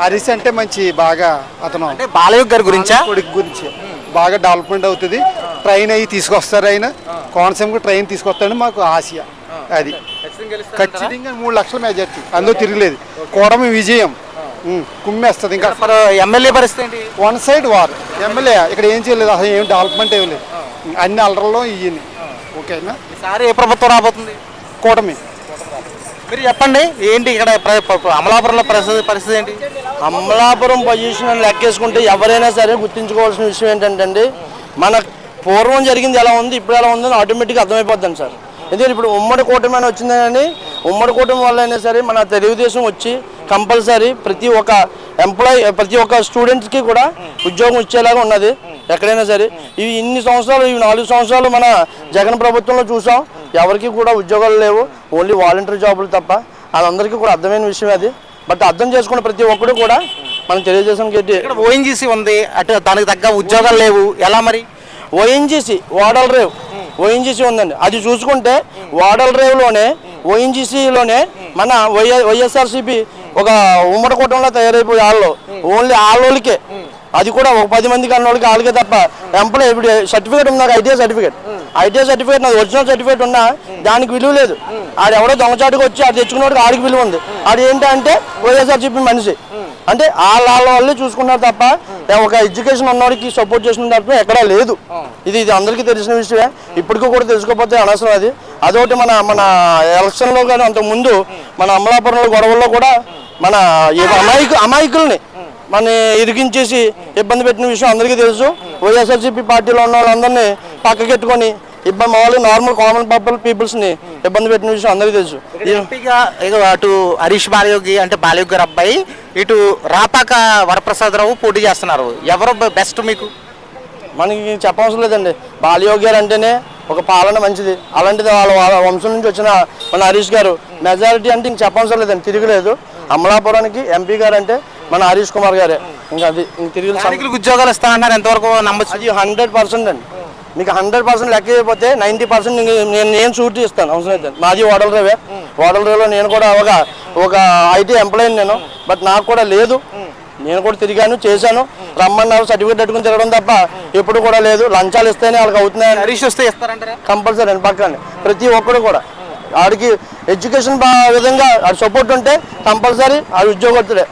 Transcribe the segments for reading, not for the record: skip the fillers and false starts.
హరీష్ అంటే మంచి బాగా అతను అంటే బాలయ్య గారి గురించా? కొడుకు గురించి బాగా డెవలప్మెంట్ అవుతుంది. ట్రైన్ అయ్యి తీసుకొస్తారు, ఆయన కోనసీమకు ట్రైన్ తీసుకొస్తాడని మాకు ఆశ. అది ఖచ్చితంగా 3 లక్షల మెజార్టీ, అందులో తిరగలేదు. కూటమి విజయం కుమ్మేస్తుంది. ఇంకా ఎమ్మెల్యే పరిస్థితి వన్ సైడ్ వార్. ఎమ్మెల్యే ఇక్కడ ఏం చేయలేదు, అసలు ఏం డెవలప్మెంట్ ఇవ్వలేదు. అన్ని అల్లర్లో ఇయ్యని. ఓకేనా? ఈసారి ఏ ప్రభుత్వం రాబోతుంది? కూటమి. మీరు చెప్పండి, ఏంటి ఇక్కడ అమలాపురంలో పరిస్థితి ఏంటి? అమలాపురం పొజిషన్ లెక్కేసుకుంటే ఎవరైనా సరే గుర్తించుకోవాల్సిన విషయం ఏంటంటే, మన పూర్వం జరిగింది ఎలా ఉంది, ఇప్పుడు ఎలా ఉందని ఆటోమేటిక్గా అర్థమైపోద్దండి సార్. ఎందుకంటే ఇప్పుడు ఉమ్మడి కూటమి అని వచ్చింది, కానీ ఉమ్మడి కూటమి వల్ల అయినా సరే మన తెలుగుదేశం వచ్చి కంపల్సరీ ప్రతి ఒక్క ఎంప్లాయీ, ప్రతి ఒక్క స్టూడెంట్స్కి కూడా ఉద్యోగం ఇచ్చేలాగా ఉన్నది. ఎక్కడైనా సరే ఇన్ని సంవత్సరాలు, 4 సంవత్సరాలు మన జగన్ ప్రభుత్వంలో చూసాం, ఎవరికి కూడా ఉద్యోగాలు లేవు, ఓన్లీ వాలంటీర్ జాబులు తప్ప. అదందరికీ కూడా అర్థమైన విషయం అది. బట్ అర్థం చేసుకున్న ప్రతి ఒక్కరు కూడా మనం తెలుగుదేశంకి ఓఎన్జీసీ ఉంది, అటు దానికి తగ్గ ఉద్యోగాలు లేవు, ఎలా మరి? ఓఎన్జీసీ వాడల రేవ్ ఓఎన్జీసీ ఉందండి. అది చూసుకుంటే వాడల రేవ్లోనే ఓఎన్జీసీలోనే మన వైఎస్ఆర్సీపీ ఒక ఉమ్మడి కూటమిలో తయారైపోయి వాళ్ళు ఓన్లీ వాళ్ళకే, అది కూడా ఒక 10 మందికి అన్నోళ్ళకి వాళ్ళకే తప్ప ఎంప్లాయ్. ఇప్పుడు సర్టిఫికేట్ ఉంది, నాకు ఐటీఐ సర్టిఫికేట్ నాది ఒరిజినల్ సర్టిఫికేట్ ఉన్నా దానికి విలువ లేదు. ఆడెవడో దొంగచాటుకు వచ్చి అది తెచ్చుకున్నవాడికి ఆడికి విలువ ఉంది. అది ఏంటంటే వైఎస్ఆర్సీపీ మనిషి అంటే వాళ్ళే చూసుకున్నారు తప్ప ఒక ఎడ్యుకేషన్ ఉన్నవాడికి సపోర్ట్ చేసిన తప్ప ఎక్కడా లేదు. ఇది అందరికీ తెలిసిన విషయమే, ఇప్పటికీ కూడా తెలుసుకోకపోతే అనవసరం. అదొకటి మన ఎలక్షన్లో కానీ అంతకుముందు మన అమలాపురంలో గొడవల్లో కూడా మన అమాయకుల్ని మన ఇరిగించేసి ఇబ్బంది పెట్టిన విషయం అందరికీ తెలుసు. వైఎస్ఆర్సీపీ పార్టీలో ఉన్న వాళ్ళందరినీ పక్కకెట్టుకొని మామూలుగా నార్మల్ కామన్ పీపుల్స్ని ఇబ్బంది పెట్టిన విషయం అందరికీ తెలుసు. అటు హరీష్ బాలయోగి అంటే బాలయోగి గారు అబ్బాయి, ఇటు రాపాక వరప్రసాదరావు పోటీ చేస్తున్నారు. ఎవరు బెస్ట్ మీకు? మనకి చెప్పవసరం లేదండి. బాలయోగి గారు అంటేనే ఒక పాలన మంచిది. అలాంటిది వాళ్ళ వంశం నుంచి వచ్చిన మన హరీష్ గారు మెజారిటీ అంటే ఇంక చెప్పవసరం లేదండి, తిరగలేదు. అమలాపురానికి ఎంపీ గారు అంటే మన హరీష్ కుమార్ గారే. ఇంకా అది ఇంక తిరిగి ఉద్యోగాలు ఇస్తానన్నారు, ఎంతవరకు నమ్మచ్చు? అది 100% అండి. మీకు 100% లెక్క అయిపోతే 90% నేను షూట్ ఇస్తాను అవసరం అయితే. మాది వాడల రేవులో నేను కూడా ఒక ఐటీ ఎంప్లాయీని నేను. బట్ నాకు కూడా లేదు, నేను కూడా తిరిగాను, చేశాను. రమ్మన్నారు, సర్టిఫికేట్ పెట్టుకుని తిరగడం తప్ప ఎప్పుడు కూడా లేదు. లంచాలు ఇస్తేనే వాళ్ళకి అవుతున్నాయని. హరీష్ వస్తే ఇస్తారంటారా? కంపల్సరీ అండి, పక్కండి. ప్రతి ఒక్కరు కూడా ఆడికి ఎడ్యుకేషన్ విధంగా ఆడి సపోర్ట్ ఉంటే కంపల్సరీ ఆడి ఉద్యోగస్తులే.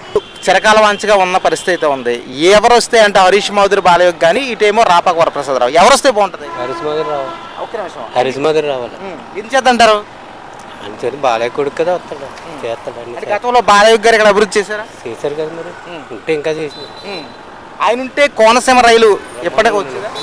చిరకాల వాంఛగా ఉన్న పరిస్థితి అయితే ఉంది. ఎవరు వస్తే అంటే హరీష్ మౌదరి బాలయోగి కానీ, ఇటేమో రాపాక వరప్రసాదరావు, ఎవరు వస్తే బాగుంటుంది? హరీష్ మౌదరి రావాలి. ఏం చేద్దంటారు? అంతే, బాలయ్య కొడుకు కదా వస్తాడు, చేస్తాడు. గతంలో బాలయోగి గారు ఇక్కడ అభివృద్ధి చేశారు కదా మరి, ఉంటే ఇంకా చేసి. ఆయన ఉంటే కోనసీమ రైలు ఎప్పటికీ వచ్చిందా?